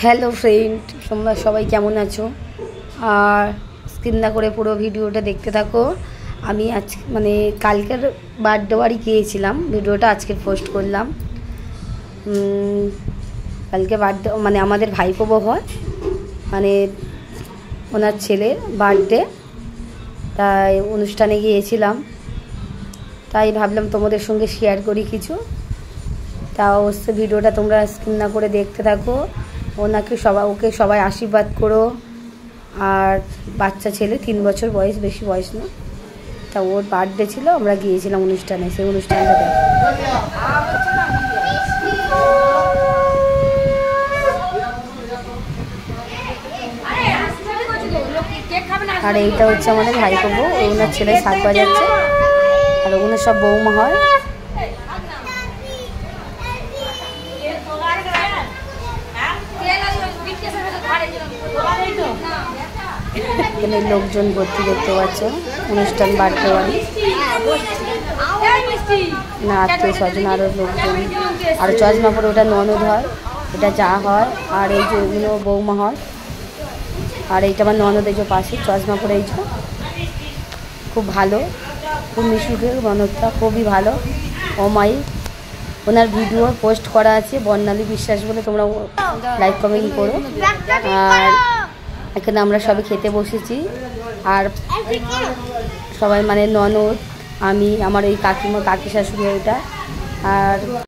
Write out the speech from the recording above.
Hello friend, তোমরা সবাই কেমন আছো? আর স্ক্রিন না করে পুরো ভিডিওটা দেখতে থাকো। আমি আজ কালকের বার্থডে বাড়ি গিয়েছিলাম, ভিডিওটা আজকে পোস্ট করলাম। কালকে বার্থডে আমাদের ভাইপো হয়, ওনার ছেলের বার্থডে, তাই অনুষ্ঠানে গিয়েছিলাম। তাই ভাবলাম তোমাদের সঙ্গে শেয়ার করি কিছু। তা অবশ্যই ভিডিওটা তোমরা স্ক্রিন না করে দেখতে থাকো। ওকে সবাই আশীর্বাদ করো। আর বাচ্চা ছেলে 3 বছর বয়স, বেশি বয়স না। তা ওর বার্থডে ছিল, আমরা গিয়েছিলাম অনুষ্ঠানে। সেই অনুষ্ঠানটা আর এইটা হচ্ছে আমাদের ভাইপো বউ, ওনার ছেলে শাক বাজাচ্ছে। আর ওগুলো সব বৌমা হয়। এখানে লোকজন ভর্তি দেখতে পাচ্ছ, অনুষ্ঠান বাড়তে বাড়ি না, আত্মীয় স্বজন আরও লোকজন। আর চশমা পরে ওটা ননদ হয়, এটা যা হয়। আর এই যে ওগুলো বৌমা হয়। আর এইটা আমার ননদ, এই যে পাশে চশমা পরে, এই যে খুব ভালো, খুব মিশুকে ননদটা, খুবই ভালো। অমায়িক। ওনার ভিডিও পোস্ট করা আছে, বর্ণালী বিশ্বাস বলে, তোমরা লাইক কমেন্ট করো। আর এখানে আমরা সবাই খেতে বসেছি। আর সবাই ননদ, আমি, আমার এই কাকি শাশুড়ি, ওইটা। আর